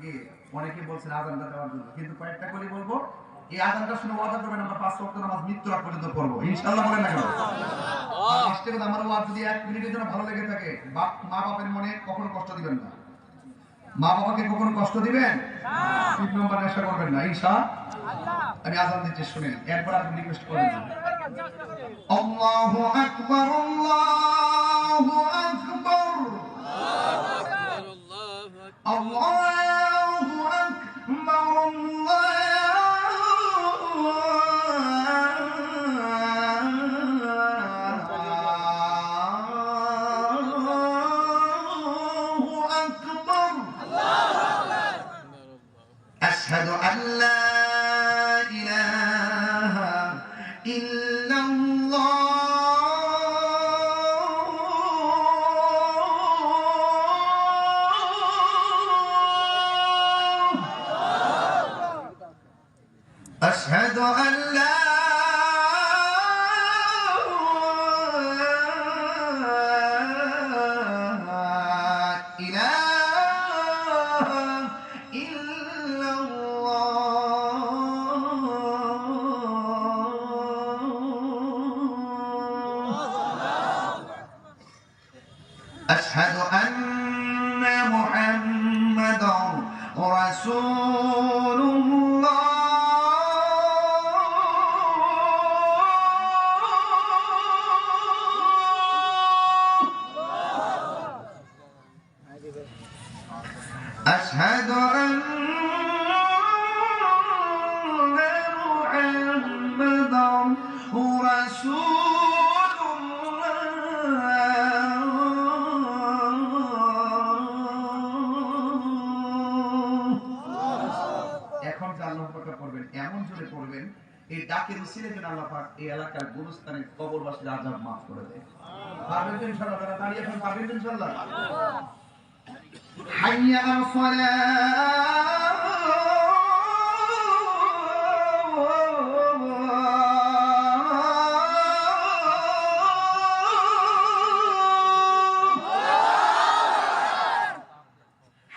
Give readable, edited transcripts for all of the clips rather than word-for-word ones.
থেকে অনেকে বলছেন আযানটা দেওয়ার জন্য, কিন্তু কয়েকটা কলি বলবো। এই আযানটা শুনে ওয়াদা করবেন আমরা 5 ওয়াক্ত নামাজ মৃত্যুর আগ পর্যন্ত পড়বো ইনশাআল্লাহ, বলেন না কেন? আর আমার ওয়াজ যদি 1 মিনিটের জন্য ভালো লেগে থাকে, মা বাবার মনে কখনো কষ্ট দিবেন না। মা বাবাকে কখনো কষ্ট দিবেন না, 3 নম্বর নেশা করবেন না ইনশাআল্লাহ। আমি আযান দিচ্ছি শুনেন, একবার আপনি রিকোয়েস্ট করবেন। আল্লাহু আকবার, আল্লাহু আকবার, আল্লাহু আকবার, أشهد أن لا إله إلا الله، أشهد أن لا أشهد أن محمدا رسول الله، أشهد أن محمدا رسول করবেন, এমন জোরে করবেন এই ডাকের উসিলে যেন আল্লাহ পাক এই এলাকার গুরুস্থানের কবরবাসীর আযাব মাফ করে দেয়। পারবেন তো ইনশাআল্লাহ? তারা দাঁড়িয়ে এখন পারবেন তো ইনশাআল্লাহ? হাইয়া আলাস সালাহ,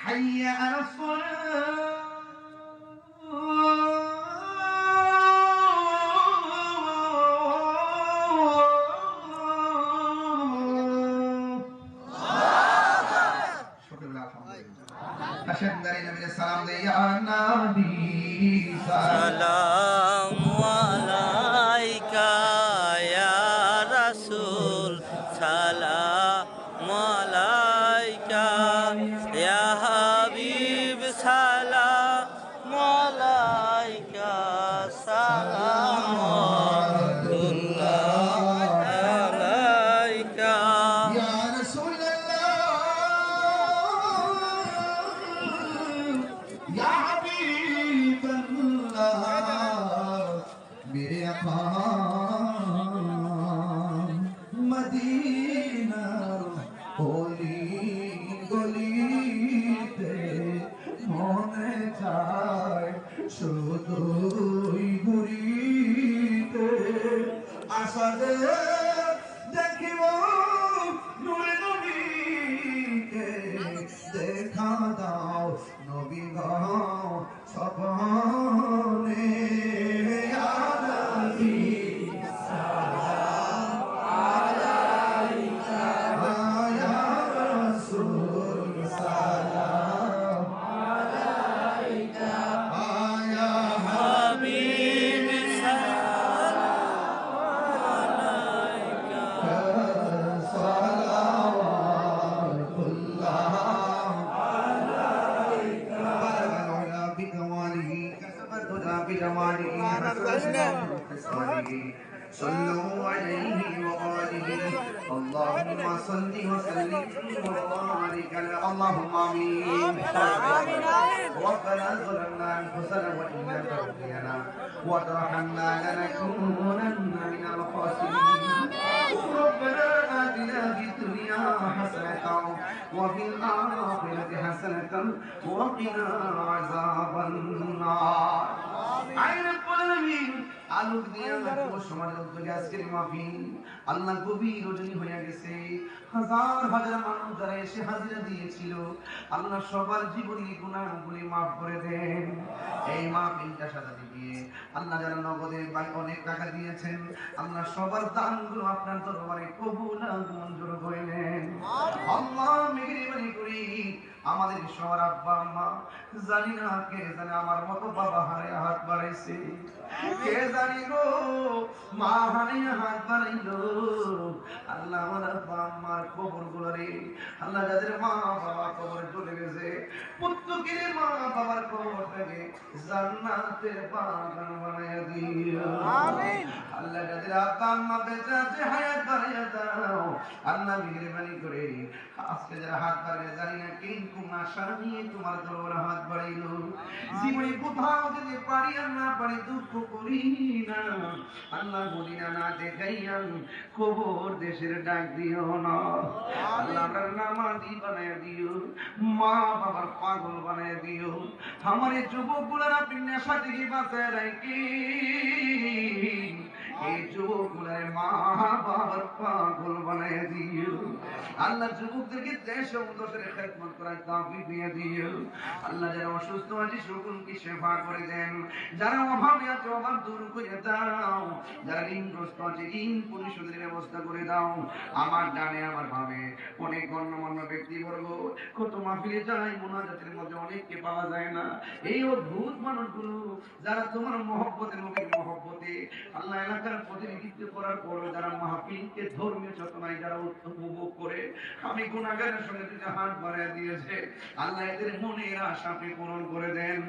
হাইয়া আলাস সালাহ, সালাম দে ইয়া নবী সালামু আলাইকা ইয়া রাসূল, সালামু আলাইকা ইয়া হাবিব, সালামু আলাইকা, সালামু আলাইকা ইয়া রাসূলুল্লাহ, ইয়া হাবিবাল্লাহ, মেরে আকা মদিনার গলি গলিতে মনে চায় শুধুই ঘুরিতে, আসাদে দেখিব নূরে নবীকে, দেখা দাও নবী গো স্বপ্নে, ইয়া নবী সালাম আলাইকা, ইয়া রাসূল সালাম আলাইকা, ইয়া হাবিব, সালামু আলাইকা, সালাওয়াতুল্লাহ আলাইকা, বারাকাল্লাহু বিকমালিহি কাসাবাতুনা বিজামালিহি হাসানাতুনা বিকিসমালিহি, صلوا عليه وآله، اللهم صل وسلم وبارك على، اللهم آمين. ربنا ظلمنا أنفسنا وإن لم تغفر لنا وترحمنا لنكونن من الخاسرين. ربنا آتنا في الدنيا حسنة وفي الآخرة حسنة وقنا عذاب النار. আইন আলামিন আলোক দিয়ে পুরো সমাজের উদ্যোগে আজকের মাহফিল আল্লাহ গভীর রজনী হয়ে গেছে। হাজার হাজার মানুষ যারা এসে হাজিরা দিয়েছিল, আল্লাহ সবার জীবনী গুনাহগুলি মাফ করে দেন। এই মাহফিলটা সাজাতে গিয়ে আল্লাহ যারা নগদে অনেক টাকা দিয়েছেন, আল্লাহ সবার দানগুলো আপনার দরবারে কবুল আর মঞ্জুর করে নেন। আল্লাহ মেহেরবানি করি আমাদের সবার আব্বা আম্মা, জানি না কে জানে আমার মতো বাবা হারে হাত বাড়াইছে, কে জানি গো মা হারে হাত বাড়াইলো। আল্লাহ আমার আব্বা আম্মার কবর গুলো রে আল্লাহ, যাদের মা বাবা কবরে চলে গেছে, প্রত্যেকের মা বাবার কবরটাকে জান্নাতের বাগান বানাইয়া দিও। আমিন। আল্লাহ যাদের আব্বা আম্মা বেঁচে আছে হায়াত বাড়াইয়া দাও। আল্লাহ মেহেরবানি করে আজকে যারা হাত বাড়িয়ে জানি না কিন্তু আশা নিয়ে তোমার দরবারে হাত বাড়াইলো, জীবনে কোথাও যদি পারি আর না পারি দুঃখ করি না, আল্লাহ বলি না না দেখাইয়া কবর দেশের ডাক দিও না। আল্লাহ আপনার নামাজি বানাইয়া দিও, মা বাবার পাগল বানাইয়া দিও। আমার এই যুবকগুলার আপনি নেশা থেকে বাঁচায় রাখি, এই যুবকগুলার মা বাবার পাগল বানাইয়া দিও। আল্লাহ যুবকদেরকে দেশ ও দেশের খেদমত করার তৌফিক দিয়ে দিও। আল্লাহ যারা অসুস্থ আছে সকলকে শেফা করে দেন, যারা অভাবে আছে অভাব দূর করে দাও, যারা ঋণগ্রস্ত আছে ঋণ পরিশোধের ব্যবস্থা করে দাও। আমার ডানে আমার ভাবে অনেক গণ্যমান্য ব্যক্তিবর্গ, কত মাহফিলে যায় মুনাজাতের মধ্যে অনেককে পাওয়া যায় না। এই অদ্ভুত মানুষগুলো যারা তোমার মহব্বতের নবীর মহব্বতে আল্লাহ এলাকার প্রতিনিধিত্ব করার পর যারা মাহফিলকে ধর্মীয় চেতনায় যারা উপভোগ করে আমি গুনাহগারের সঙ্গে থেকে হাত বাড়িয়ে দিয়েছে, আল্লাহ এদের মনের আশা আপনি পূরণ করে দেন।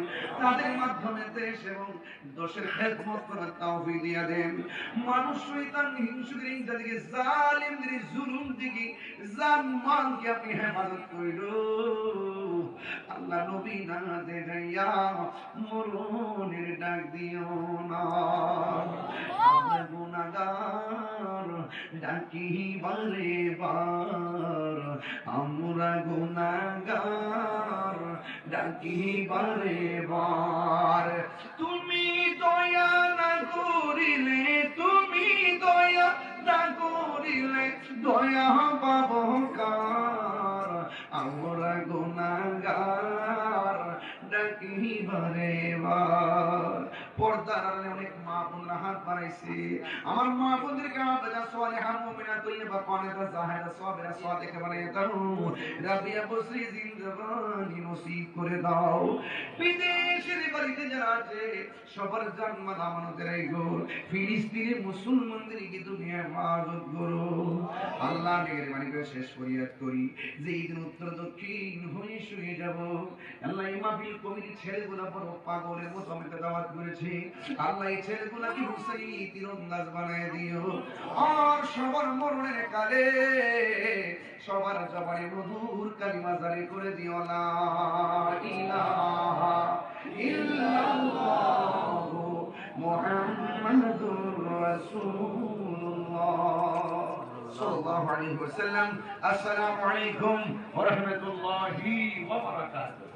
তাদের মাধ্যমে দেশ এবং দেশের খেদমত করার তৌফিক দিয়ে দেন। মানুষ শয়তান হিংসুদের হিংসা থেকে জালিমদের জুলুম থেকে জান মালকে আপনি হেফাজত কইরো। আল্লাহ নবী না দেখাইয়া মরণের ডাক দিও না। আমরা গুনাহগার ডাকি বারে বার, আমরা গুনাহগার ডাকি বারে বার। তুমি দয়া না করিলে, তুমি দয়া না করিলে দয়া পাবো কার। আমরা গুনাহগার ডাকি বারে বার। পর্দার আড়ালে অনেক মা বোনরা হাত বাড়াইছে, আমার মা বোনদেরকে আবেদা সালেহান মুমিনা তৈয়বা কানিতা জাহিরা সাবিরা সাদিকা বানিয়ে দাও। রাবিয়া বসরি জিন্দাবানি নসিব করে দাও। বিদেশের বাড়িতে যারা আছে সবার জান্নাত আমানতের গো, ফিলিস্তিনের মুসলমানদেরকে দুনিয়ার মাঝত করো। আল্লাহ মেহেরবানি করে শেষ ফরিয়াদ করি যে ঈদের উত্তর দক্ষিণ হয়ে শুয়ে যাব। আল্লাহ এই মাহফিল কমিটির ছেলেগুলা বড় পাগলের মতো আমাকে দাওয়াত করেছে, আল্লাহ এই ছেলেগুলাকে হুসাইনি তীরন্দাজ বানায় দিও। আর সবার মরণের কালে সবার জবানে মধুর কালিমা জারি করে দিও। লা ইলাহা ইল্লাল্লাহু মুহাম্মাদুর রাসূলুল্লাহ সাল্লাল্লাহু আলাইহি ওয়াসাল্লাম। আসসালামু আলাইকুম ওয়া রাহমাতুল্লাহি ওয়া বারাকাতুহু।